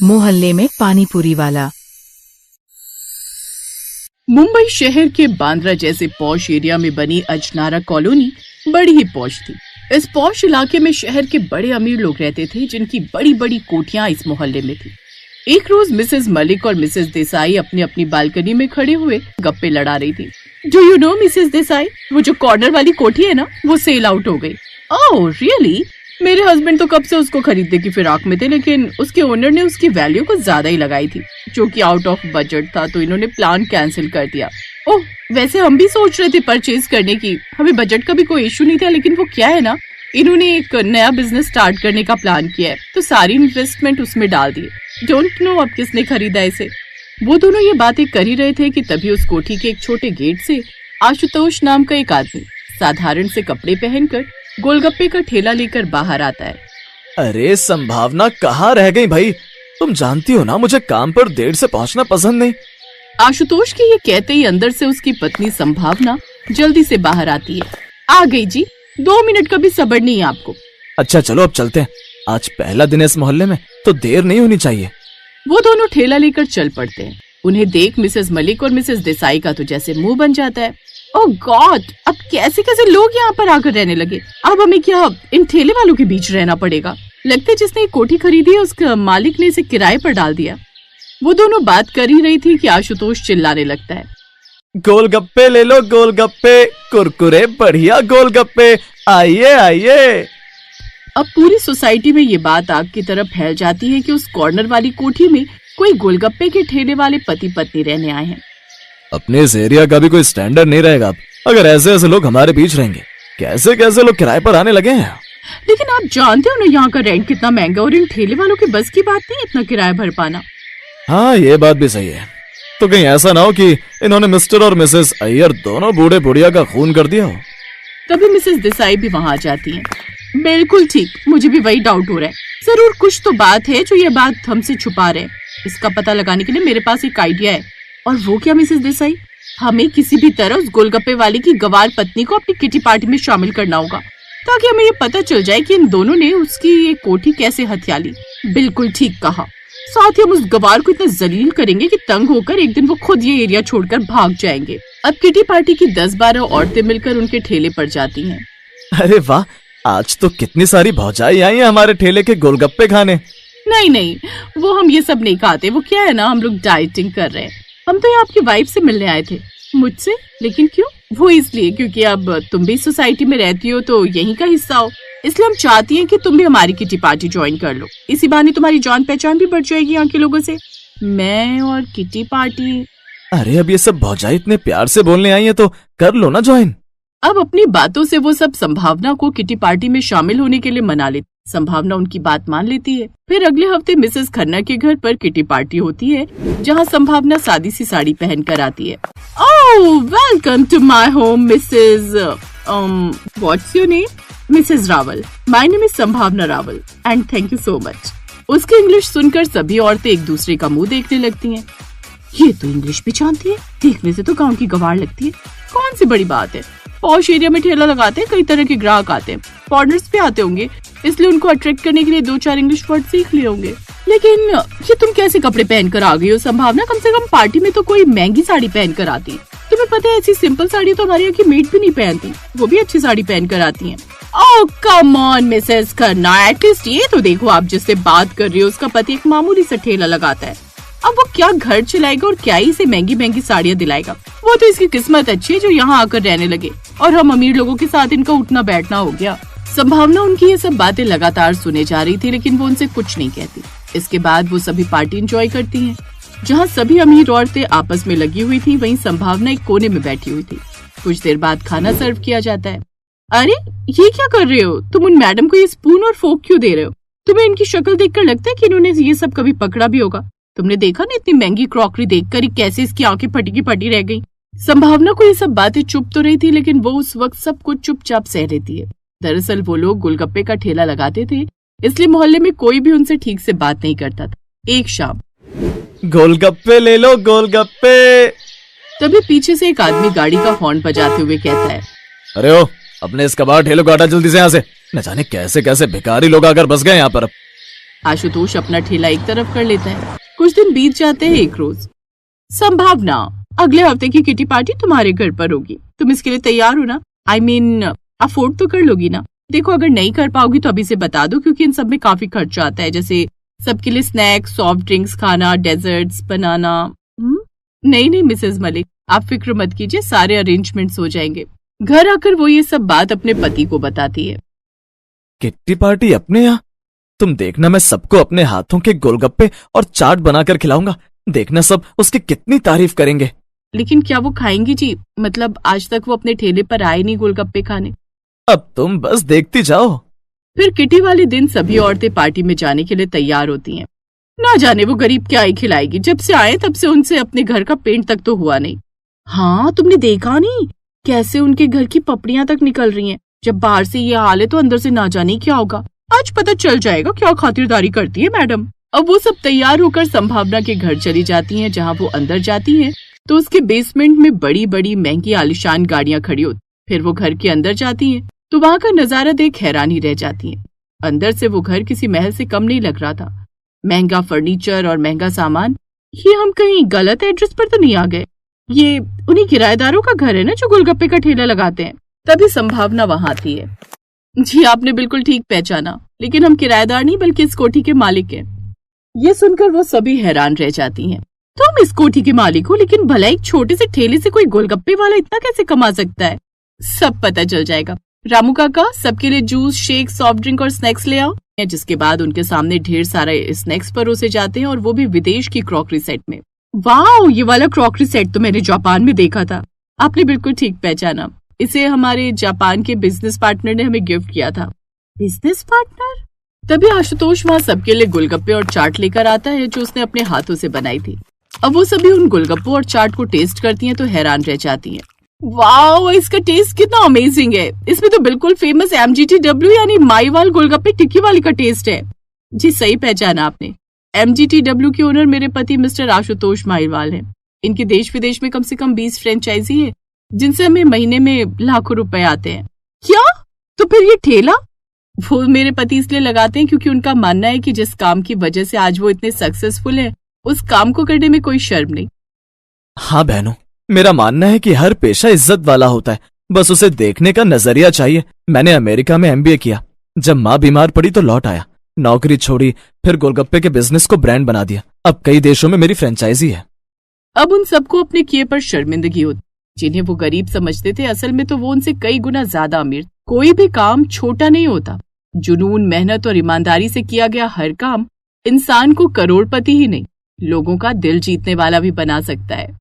मोहल्ले में पानीपुरी वाला। मुंबई शहर के बांद्रा जैसे पॉश एरिया में बनी अजनारा कॉलोनी बड़ी ही पॉश थी। इस पॉश इलाके में शहर के बड़े अमीर लोग रहते थे, जिनकी बड़ी बड़ी कोठियां इस मोहल्ले में थी। एक रोज मिसेस मलिक और मिसेस देसाई अपनी अपनी बालकनी में खड़े हुए गप्पे लड़ा रही थी। Do you know Mrs Desai, वो जो कॉर्नर वाली कोठी है ना, वो सेल आउट हो गई। Oh really? मेरे हस्बैंड तो कब से उसको खरीदने की फिराक में थे, लेकिन उसके ओनर ने उसकी वैल्यू कुछ ज्यादा ही लगाई थी, जो कि आउट ऑफ बजट था, तो इन्होंने प्लान कैंसिल कर दिया। ओह वैसे हम भी सोच रहे थे परचेज करने की, हमें बजट का भी कोई इशू नहीं था, लेकिन वो क्या है ना, इन्होंने एक नया बिजनेस स्टार्ट करने का प्लान किया है, तो सारी इन्वेस्टमेंट उसमें डाल दिए। डोंट नो अब किसने खरीदा इसे। वो दोनों ये बातें कर ही रहे थे कि तभी उस कोठी के एक छोटे गेट से आशुतोष नाम का एक आदमी साधारण से कपड़े पहनकर गोलगप्पे का ठेला लेकर बाहर आता है। अरे संभावना कहाँ रह गई भाई, तुम जानती हो ना मुझे काम पर देर से पहुँचना पसंद नहीं। आशुतोष के ये कहते ही अंदर से उसकी पत्नी संभावना जल्दी से बाहर आती है। आ गई जी, 2 मिनट का भी सब्र नहीं है आपको। अच्छा चलो अब चलते हैं, आज पहला दिन है इस मोहल्ले में, तो देर नहीं होनी चाहिए। वो दोनों ठेला लेकर चल पड़ते हैं। उन्हें देख मिसेस मलिक और मिसेस देसाई का तो जैसे मुंह बन जाता है। ओह गॉड, अब कैसे कैसे लोग यहाँ पर आकर रहने लगे। अब हमें क्या इन ठेले वालों के बीच रहना पड़ेगा। लगता है जिसने कोठी खरीदी है उसका मालिक ने इसे किराए पर डाल दिया। वो दोनों बात कर ही रही थी कि आशुतोष चिल्लाने लगता है, गोलगप्पे ले लो गोलगप्पे, कुरकुरे बढ़िया गोलगप्पे, आइए आइए। अब पूरी सोसाइटी में ये बात आग की तरह फैल जाती है कि उस कॉर्नर वाली कोठी में कोई गोलगप्पे के ठेले वाले पति पत्नी रहने आए हैं। अपने इस एरिया का भी कोई स्टैंडर्ड नहीं रहेगा अगर ऐसे ऐसे लोग हमारे बीच रहेंगे। कैसे कैसे लोग किराए पर आने लगे हैं। लेकिन आप जानते हो ना यहाँ का रेंट कितना महंगा, और इन ठेले वालों की बस की बात नहीं इतना किराया भर पाना। हाँ ये बात भी सही है, तो कहीं ऐसा ना हो कि इन्होंने मिस्टर और मिसेस अय्यर दोनों बूढ़े बुढ़िया का खून कर दिया हो। तभी मिसेस देसाई भी वहाँ आ जाती हैं। बिल्कुल ठीक, मुझे भी वही डाउट हो रहा है। जरूर कुछ तो बात है जो ये बात हमसे छुपा रहे हैं। इसका पता लगाने के लिए मेरे पास एक आइडिया है। और वो क्या मिसेस देसाई? हमें किसी भी तरह उस गोलगप्पे वाले की गवार पत्नी को अपनी किटी पार्टी में शामिल करना होगा, ताकि हमें ये पता चल जाए कि इन दोनों ने उसकी ये कोठी कैसे हथिया ली। बिल्कुल ठीक कहा। साथ ही हम उस गवार को इतना जलील करेंगे कि तंग होकर एक दिन वो खुद ये एरिया छोड़कर भाग जाएंगे। अब किटी पार्टी की 10-12 औरतें मिलकर उनके ठेले पर जाती हैं। अरे वाह, आज तो कितनी सारी भौजाई आई हैं हमारे ठेले के गोलगप्पे खाने। नहीं, वो हम ये सब नहीं खाते। वो क्या है ना, हम लोग डाइटिंग कर रहे हैं। हम तो ये आपकी वाइफ से मिलने आए थे। मुझसे? लेकिन क्यों? वो इसलिए क्योंकि अब तुम भी सोसाइटी में रहती हो तो यहीं का हिस्सा हो, इसलिए हम चाहती हैं कि तुम भी हमारी किटी पार्टी ज्वाइन कर लो। इसी बहाने तुम्हारी जान पहचान भी बढ़ जाएगी यहाँ के लोगों से। मैं और किटी पार्टी। अरे अब ये सब भौजाई इतने प्यार से बोलने आई है तो कर लो ना ज्वाइन। अब अपनी बातों से वो सब संभावना को किटी पार्टी में शामिल होने के लिए मना लेती। संभावना उनकी बात मान लेती है। फिर अगले हफ्ते मिसेस खन्ना के घर पर किटी पार्टी होती है, जहाँ संभावना सादी सी साड़ी पहन कर आती है। Oh welcome to my home Mrs what's your name? Mrs Rawal. My name is Sambhavna Rawal and thank you so much. उसकी इंग्लिश सुनकर सभी औरतें एक दूसरे का मुंह देखने लगती हैं। ये तो इंग्लिश भी जानती है, देखने से तो गाँव की गवार लगती है। कौन सी बड़ी बात है, पॉश एरिया में ठेला लगाते हैं, कई तरह के ग्राहक आते हैं, फॉरेनर्स भी आते होंगे, इसलिए उनको अट्रैक्ट करने के लिए 2-4 इंग्लिश वर्ड सीख लिए होंगे। लेकिन ये तुम कैसे कपड़े पहन कर आ गई हो संभावना? कम से कम पार्टी में तो कोई महंगी साड़ी पहन कर आती है। तुम्हें पता है ऐसी सिंपल साड़ी तो हमारे यहाँ की मेड भी नहीं पहनती, वो भी अच्छी साड़ी पहन कर आती है। Oh come on Mrs Khanna, at least ये तो देखो, आप जिससे बात कर रही हो उसका पति एक मामूली सा ठेला लगाता है। अब वो क्या घर चलाएगा और क्या ही इसे महंगी महंगी साड़ियाँ दिलाएगा। वो तो इसकी किस्मत अच्छी है जो यहाँ आकर रहने लगे, और हम अमीर लोगों के साथ इनका उठना बैठना हो गया। संभावना उनकी ये सब बातें लगातार सुने जा रही थी, लेकिन वो उनसे कुछ नहीं कहती। इसके बाद वो सभी पार्टी एंजॉय करती हैं। जहाँ सभी अमीर औरतें आपस में लगी हुई थी, वहीं संभावना एक कोने में बैठी हुई थी। कुछ देर बाद खाना सर्व किया जाता है। अरे ये क्या कर रहे हो तुम? उन मैडम को ये स्पून और फोक क्यों दे रहे हो? तुम्हें इनकी शक्ल देखकर लगता है कि इन्होंने ये सब कभी पकड़ा भी होगा। तुमने देखा ना इतनी महंगी क्रॉकरी देखकर ही कैसे इसकी आंखें फटी की फटी रह गई। संभावना को ये सब बातें चुप तो रही थी, लेकिन वो उस वक्त सब कुछ चुपचाप सह लेती है। दरअसल वो लोग गोलगप्पे का ठेला लगाते थे, इसलिए मोहल्ले में कोई भी उनसे ठीक से बात नहीं करता था। एक शाम, गोलगप्पे ले लो गोलगप्पे। तभी पीछे से एक आदमी गाड़ी का हॉर्न बजाते हुए कहता है, अरे ओ, अपने इस कबाड़ ठेले को हटा जल्दी से यहाँ से। न जाने कैसे कैसे भिखारी लोग आकर बस गए यहाँ पर। आशुतोष अपना ठेला एक तरफ कर लेता है। कुछ दिन बीत जाते हैं। एक रोज, संभावना, अगले हफ्ते की किटी पार्टी तुम्हारे घर पर होगी, तुम इसके लिए तैयार हो ना? I mean, अफोर्ड तो कर लोगी ना? देखो, अगर नहीं कर पाओगी तो अभी से बता दो, क्योंकि इन सब में काफी खर्चा आता है, जैसे सबके लिए स्नैक्स, सॉफ्ट ड्रिंक्स, खाना, डेजर्ट्स बनाना। नहीं मिसेस मलिक, आप फिक्र मत कीजिए, सारे अरेंजमेंट्स हो जाएंगे। घर आकर वो ये सब बात अपने पति को बताती है। किट्टी पार्टी अपने यहाँ? तुम देखना, मैं सबको अपने हाथों के गोलगप्पे और चाट बनाकर खिलाऊंगा। देखना सब उसकी कितनी तारीफ करेंगे। लेकिन क्या वो खाएंगी जी? मतलब आज तक वो अपने ठेले पर आए नहीं गोलगप्पे खाने। अब तुम बस देखती जाओ। फिर किटी वाले दिन सभी औरतें पार्टी में जाने के लिए तैयार होती हैं। ना जाने वो गरीब क्या ही खिलाएगी, जब से आए तब से उनसे अपने घर का पेंट तक तो हुआ नहीं। हाँ, तुमने देखा नहीं कैसे उनके घर की पपड़ियां तक निकल रही हैं? जब बाहर से ये हाल है तो अंदर से ना जाने क्या होगा। आज पता चल जाएगा क्या खातिरदारी करती है मैडम। अब वो सब तैयार होकर संभावना के घर चली जाती हैं। जहाँ वो अंदर जाती हैं तो उसके बेसमेंट में बड़ी बड़ी महंगी आलिशान गाड़ियां खड़ी होती। फिर वो घर के अंदर जाती हैं तो वहाँ का नजारा देख हैरानी रह जाती हैं। अंदर से वो घर किसी महल से कम नहीं लग रहा था। महंगा फर्नीचर और महंगा सामान। ये हम कहीं गलत एड्रेस पर तो नहीं आ गए? ये उन्हीं किराएदारों का घर है ना जो गोलगप्पे का ठेला लगाते हैं? तभी संभावना वहां आती है। जी, आपने बिल्कुल ठीक पहचाना, लेकिन हम किराएदार नहीं बल्कि इस कोठी के मालिक हैं। ये सुनकर वो सभी हैरान रह जाती हैं। तुम इस कोठी के मालिक हो, लेकिन भला एक छोटे से ठेले से कोई गोलगप्पे वाला इतना कैसे कमा सकता है? सब पता चल जाएगा। रामू काका, सबके लिए जूस, शेक, सॉफ्ट ड्रिंक और स्नैक्स ले आओ। जिसके बाद उनके सामने ढेर सारे स्नैक्स परोसे जाते हैं, और वो भी विदेश की क्रॉकरी सेट में। वाह, ये वाला क्रॉकरी सेट तो मैंने जापान में देखा था। आपने बिल्कुल ठीक पहचाना, इसे हमारे जापान के बिजनेस पार्टनर ने हमें गिफ्ट किया था। Business partner? तभी आशुतोष वहाँ सबके लिए गोलगप्पे और चाट लेकर आता है जो उसने अपने हाथों से बनाई थी। अब वो सभी उन गोलगप्पों और चाट को टेस्ट करती हैं तो हैरान रह जाती हैं। वाह, इसका टेस्ट कितना अमेजिंग है। इसमें तो बिल्कुल फेमस MGTW यानी माईवाल गोलगप्पे टिक्की वाली का टेस्ट है। जी, सही पहचाना आपने। MGTW के ओनर मेरे पति मिस्टर आशुतोष माईवाल हैं। इनके देश विदेश में कम से कम 20 फ्रेंचाइजी है, जिनसे हमें महीने में लाखों रुपए आते हैं। क्या? तो फिर ये ठेला वो मेरे पति इसलिए लगाते हैं क्योंकि उनका मानना है कि जिस काम की वजह से आज वो इतने सक्सेसफुल है, उस काम को करने में कोई शर्म नहीं। हाँ बहनों, मेरा मानना है कि हर पेशा इज्जत वाला होता है, बस उसे देखने का नजरिया चाहिए। मैंने अमेरिका में MBA किया। जब माँ बीमार पड़ी तो लौट आया, नौकरी छोड़ी, फिर गोलगप्पे के बिजनेस को ब्रांड बना दिया। अब कई देशों में मेरी फ्रेंचाइजी है। अब उन सबको अपने किए पर शर्मिंदगी होती। जिन्हें वो गरीब समझते थे, असल में तो वो उनसे कई गुना ज्यादा अमीर। कोई भी काम छोटा नहीं होता। जुनून, मेहनत और ईमानदारी से किया गया हर काम इंसान को करोड़पति ही नहीं, लोगों का दिल जीतने वाला भी बना सकता है।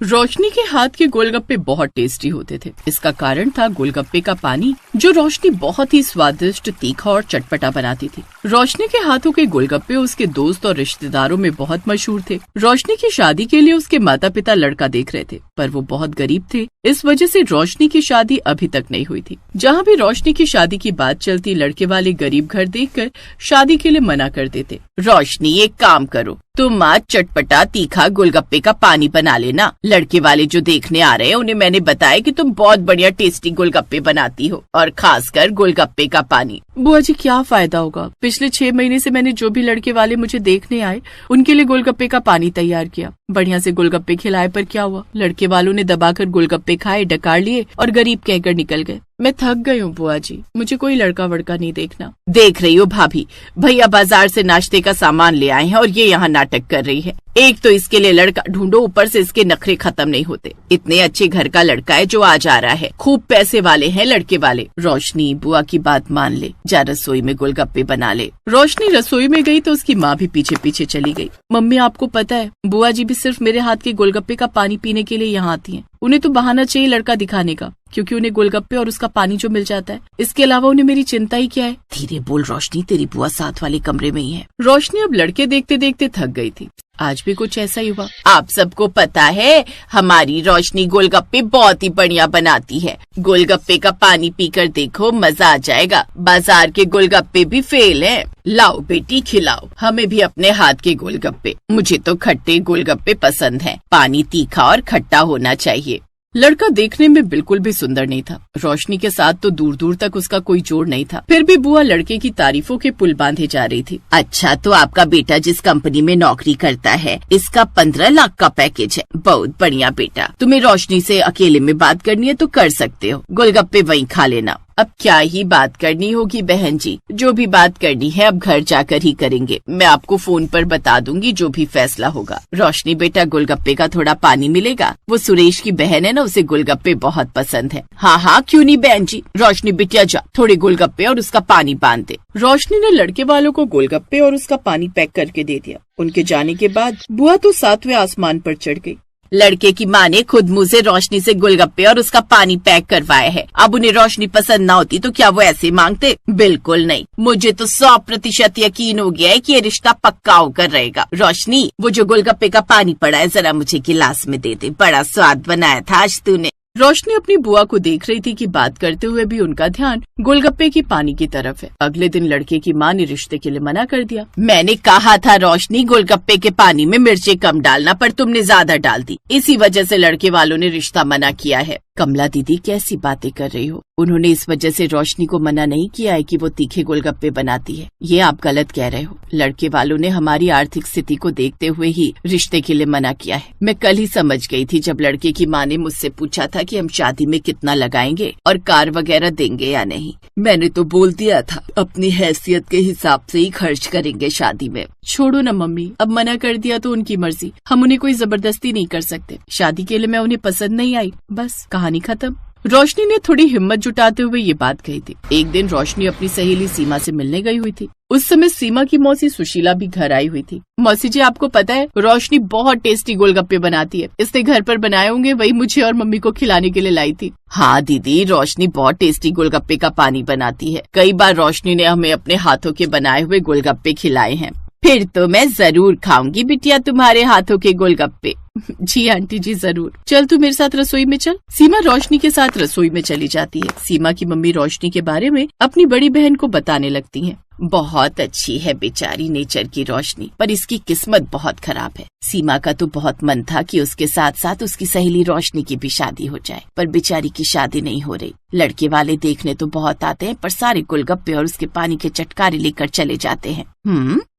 रोशनी के हाथ के गोलगप्पे बहुत टेस्टी होते थे। इसका कारण था गोलगप्पे का पानी, जो रोशनी बहुत ही स्वादिष्ट, तीखा और चटपटा बनाती थी। रोशनी के हाथों के गोलगप्पे उसके दोस्त और रिश्तेदारों में बहुत मशहूर थे। रोशनी की शादी के लिए उसके माता पिता लड़का देख रहे थे, पर वो बहुत गरीब थे। इस वजह से रोशनी की शादी अभी तक नहीं हुई थी। जहाँ भी रोशनी की शादी की बात चलती, लड़के वाले गरीब घर देखकर शादी के लिए मना कर देते। रोशनी, एक काम करो, तुम आज चटपटा तीखा गोलगप्पे का पानी बना लेना। लड़के वाले जो देखने आ रहे हैं उन्हें मैंने बताया कि तुम बहुत बढ़िया टेस्टी गोलगप्पे बनाती हो, और खासकर गोलगप्पे का पानी। बुआ जी, क्या फायदा होगा? पिछले 6 महीने से मैंने जो भी लड़के वाले मुझे देखने आए उनके लिए गोलगप्पे का पानी तैयार किया। बढ़िया से गोलगप्पे खिलाए, पर क्या हुआ? लड़के वालों ने दबाकर गोलगप्पे खाए, डकार लिए और गरीब कहकर निकल गए। मैं थक गई हूँ बुआ जी, मुझे कोई लड़का वड़का नहीं देखना। देख रही हो भाभी, भैया बाजार से नाश्ते का सामान ले आए हैं और ये यहाँ नाटक कर रही है। एक तो इसके लिए लड़का ढूंढो, ऊपर से इसके नखरे खत्म नहीं होते। इतने अच्छे घर का लड़का है जो आज आ रहा है, खूब पैसे वाले हैं लड़के वाले। रोशनी, बुआ की बात मान ले, जा रसोई में गोलगप्पे बना ले। रोशनी रसोई में गई तो उसकी माँ भी पीछे पीछे चली गई। मम्मी, आपको पता है बुआ जी भी सिर्फ मेरे हाथ के गोलगप्पे का पानी पीने के लिए यहाँ आती हैं। उन्हें तो बहाना चाहिए लड़का दिखाने का, क्योंकि उन्हें गोलगप्पे और उसका पानी जो मिल जाता है। इसके अलावा उन्हें मेरी चिंता ही क्या है? धीरे बोल रोशनी, तेरी बुआ साथ वाले कमरे में ही है। रोशनी अब लड़के देखते देखते थक गई थी। आज भी कुछ ऐसा ही हुआ। आप सबको पता है हमारी रोशनी गोलगप्पे बहुत ही बढ़िया बनाती है। गोलगप्पे का पानी पीकर देखो, मजा आ जाएगा। बाजार के गोलगप्पे भी फेल हैं। लाओ बेटी खिलाओ हमें भी अपने हाथ के गोलगप्पे। मुझे तो खट्टे गोलगप्पे पसंद हैं। पानी तीखा और खट्टा होना चाहिए। लड़का देखने में बिल्कुल भी सुंदर नहीं था। रोशनी के साथ तो दूर दूर तक उसका कोई जोड़ नहीं था। फिर भी बुआ लड़के की तारीफों के पुल बांधे जा रही थी। अच्छा, तो आपका बेटा जिस कंपनी में नौकरी करता है, इसका 15 लाख का पैकेज है। बहुत बढ़िया बेटा। तुम्हें रोशनी से अकेले में बात करनी है तो कर सकते हो। गोलगप्पे वहीं खा लेना। अब क्या ही बात करनी होगी बहन जी, जो भी बात करनी है अब घर जाकर ही करेंगे। मैं आपको फोन पर बता दूंगी जो भी फैसला होगा। रोशनी बेटा, गोलगप्पे का थोड़ा पानी मिलेगा? वो सुरेश की बहन है ना, उसे गोलगप्पे बहुत पसंद है। हाँ हाँ, क्यों नहीं बहन जी। रोशनी बिटिया जा, थोड़े गोलगप्पे और उसका पानी बांध दे। रोशनी ने लड़के वालों को गोलगप्पे और उसका पानी पैक करके दे दिया। उनके जाने के बाद बुआ तो 7वें आसमान पर चढ़ गई। लड़के की माँ ने खुद मुँह से रोशनी से गोलगप्पे और उसका पानी पैक करवाया है। अब उन्हें रोशनी पसंद ना होती तो क्या वो ऐसे मांगते? बिल्कुल नहीं। मुझे तो 100% यकीन हो गया है कि ये रिश्ता पक्का होकर रहेगा। रोशनी, वो जो गोलगप्पे का पानी पड़ा है जरा मुझे गिलास में दे दे। बड़ा स्वाद बनाया था आज तूने। रोशनी अपनी बुआ को देख रही थी कि बात करते हुए भी उनका ध्यान गोलगप्पे की पानी की तरफ है। अगले दिन लड़के की माँ ने रिश्ते के लिए मना कर दिया। मैंने कहा था रोशनी, गोलगप्पे के पानी में मिर्चें कम डालना, पर तुमने ज्यादा डाल दी। इसी वजह से लड़के वालों ने रिश्ता मना किया है। कमला दीदी, कैसी बातें कर रही हो? उन्होंने इस वजह से रोशनी को मना नहीं किया है कि वो तीखे गोलगप्पे बनाती है। ये आप गलत कह रहे हो। लड़के वालों ने हमारी आर्थिक स्थिति को देखते हुए ही रिश्ते के लिए मना किया है। मैं कल ही समझ गई थी जब लड़के की माँ ने मुझसे पूछा था कि हम शादी में कितना लगाएंगे और कार वगैरह देंगे या नहीं। मैंने तो बोल दिया था अपनी हैसियत के हिसाब से ही खर्च करेंगे शादी में। छोड़ो न मम्मी, अब मना कर दिया तो उनकी मर्जी। हम उन्हें कोई जबरदस्ती नहीं कर सकते। शादी के लिए मैं उन्हें पसंद नहीं आई, बस कहानी खत्म। रोशनी ने थोड़ी हिम्मत जुटाते हुए ये बात कही थी। एक दिन रोशनी अपनी सहेली सीमा से मिलने गई हुई थी। उस समय सीमा की मौसी सुशीला भी घर आई हुई थी। मौसी जी, आपको पता है रोशनी बहुत टेस्टी गोलगप्पे बनाती है। इसने घर पर बनाए होंगे, वही मुझे और मम्मी को खिलाने के लिए लाई थी। हाँ दीदी, रोशनी बहुत टेस्टी गोलगप्पे का पानी बनाती है। कई बार रोशनी ने हमें अपने हाथों के बनाए हुए गोलगप्पे खिलाए हैं। फिर तो मैं जरूर खाऊंगी बिटिया तुम्हारे हाथों के गोलगप्पे। जी आंटी जी जरूर। चल तू मेरे साथ रसोई में चल। सीमा रोशनी के साथ रसोई में चली जाती है। सीमा की मम्मी रोशनी के बारे में अपनी बड़ी बहन को बताने लगती हैं। बहुत अच्छी है बेचारी नेचर की रोशनी, पर इसकी किस्मत बहुत खराब है। सीमा का तो बहुत मन था कि उसके साथ साथ उसकी सहेली रोशनी की भी शादी हो जाए, पर बेचारी की शादी नहीं हो रही। लड़के वाले देखने तो बहुत आते हैं, पर सारे गोलगप्पे और उसके पानी के चटकारे लेकर चले जाते हैं।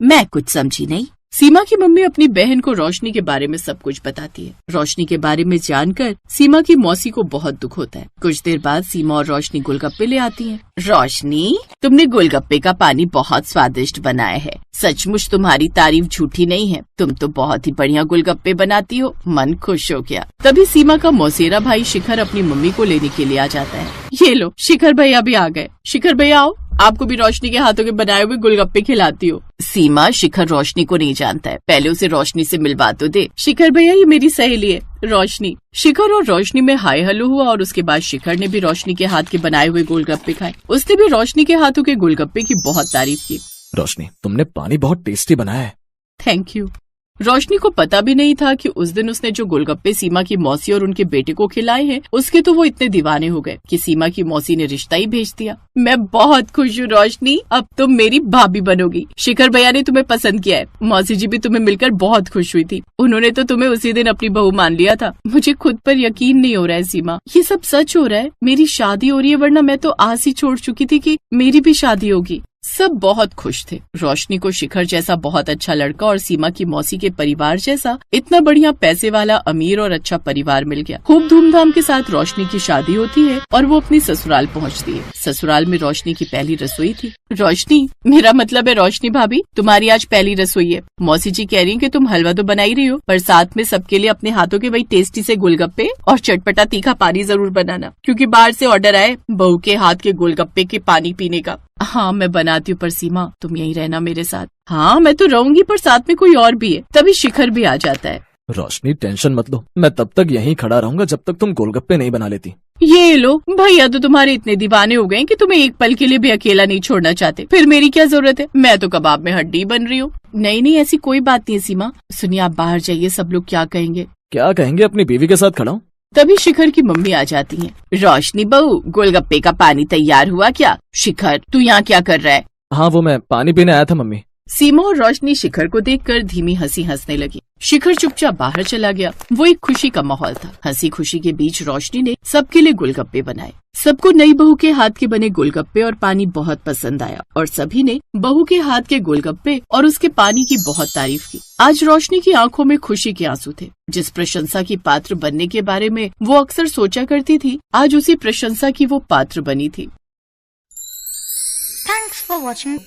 मैं कुछ समझी नहीं। सीमा की मम्मी अपनी बहन को रोशनी के बारे में सब कुछ बताती है। रोशनी के बारे में जानकर सीमा की मौसी को बहुत दुख होता है। कुछ देर बाद सीमा और रोशनी गोलगप्पे ले आती हैं। रोशनी, तुमने गोलगप्पे का पानी बहुत स्वादिष्ट बनाया है। सचमुच तुम्हारी तारीफ झूठी नहीं है। तुम तो बहुत ही बढ़िया गोलगप्पे बनाती हो। मन खुश हो गया। तभी सीमा का मौसेरा भाई शिखर अपनी मम्मी को लेने के लिए आ जाता है। ये लो, शिखर भैया भी आ गए। शिखर भैया आओ, आपको भी रोशनी के हाथों के बनाए हुए गोलगप्पे खिलाती हो। सीमा, शिखर रोशनी को नहीं जानता है, पहले उसे रोशनी से मिलवा तो दे। शिखर भैया, ये मेरी सहेली है रोशनी। शिखर और रोशनी में हाय हेलो हुआ और उसके बाद शिखर ने भी रोशनी के हाथ के बनाए हुए गोलगप्पे खाए। उसने भी रोशनी के हाथों के गोलगप्पे की बहुत तारीफ की। रोशनी, तुमने पानी बहुत टेस्टी बनाया है। Thank you. रोशनी को पता भी नहीं था कि उस दिन उसने जो गोलगप्पे सीमा की मौसी और उनके बेटे को खिलाए हैं, उसके तो वो इतने दीवाने हो गए कि सीमा की मौसी ने रिश्ता ही भेज दिया। मैं बहुत खुश हूँ रोशनी, अब तुम मेरी भाभी बनोगी। शिखर भैया ने तुम्हें पसंद किया है। मौसी जी भी तुम्हें मिलकर बहुत खुश हुई थी। उन्होंने तो तुम्हें उसी दिन अपनी बहू मान लिया था। मुझे खुद पर यकीन नहीं हो रहा है सीमा, ये सब सच हो रहा है। मेरी शादी हो रही है, वरना मैं तो आस ही छोड़ चुकी थी कि मेरी भी शादी होगी। सब बहुत खुश थे। रोशनी को शिखर जैसा बहुत अच्छा लड़का और सीमा की मौसी के परिवार जैसा इतना बढ़िया पैसे वाला अमीर और अच्छा परिवार मिल गया। खूब धूमधाम के साथ रोशनी की शादी होती है और वो अपनी ससुराल पहुंचती है। ससुराल में रोशनी की पहली रसोई थी। रोशनी, मेरा मतलब है रोशनी भाभी, तुम्हारी आज पहली रसोई है। मौसी जी कह रही है कि तुम हलवा तो बना ही रही हो, पर साथ में सबके लिए अपने हाथों के वही टेस्टी से गोलगप्पे और चटपटा तीखा पानी जरूर बनाना, क्योंकि बाहर से ऑर्डर आए बहू के हाथ के गोलगप्पे के पानी पीने का। हाँ मैं बनाती हूँ, पर सीमा तुम यहीं रहना मेरे साथ। हाँ मैं तो रहूंगी, पर साथ में कोई और भी है। तभी शिखर भी आ जाता है। रोशनी टेंशन मत लो, मैं तब तक यहीं खड़ा रहूंगा जब तक तुम गोलगप्पे नहीं बना लेती। ये लो, भैया तो तुम्हारे इतने दीवाने हो गए कि तुम्हें एक पल के लिए भी अकेला नहीं छोड़ना चाहते। फिर मेरी क्या जरूरत है, मैं तो कबाब में हड्डी बन रही हूँ। नहीं, ऐसी कोई बात नहीं सीमा। सुनिए, आप बाहर जाइए, सब लोग क्या कहेंगे। क्या कहेंगे, अपनी बीवी के साथ खड़ा हूँ। तभी शिखर की मम्मी आ जाती है। रोशनी बहू, गोलगप्पे का पानी तैयार हुआ क्या? शिखर, तू यहाँ क्या कर रहा है? हाँ, वो मैं पानी पीने आया था मम्मी। सीमा और रोशनी शिखर को देखकर धीमी हंसी हंसने लगी। शिखर चुपचाप बाहर चला गया। वो एक खुशी का माहौल था। हंसी खुशी के बीच रोशनी ने सबके लिए गोलगप्पे बनाए। सबको नई बहू के हाथ के बने गोलगप्पे और पानी बहुत पसंद आया और सभी ने बहू के हाथ के गोलगप्पे और उसके पानी की बहुत तारीफ की। आज रोशनी की आंखों में खुशी के आंसू थे। जिस प्रशंसा की पात्र बनने के बारे में वो अक्सर सोचा करती थी, आज उसी प्रशंसा की वो पात्र बनी थी। Thanks for watching.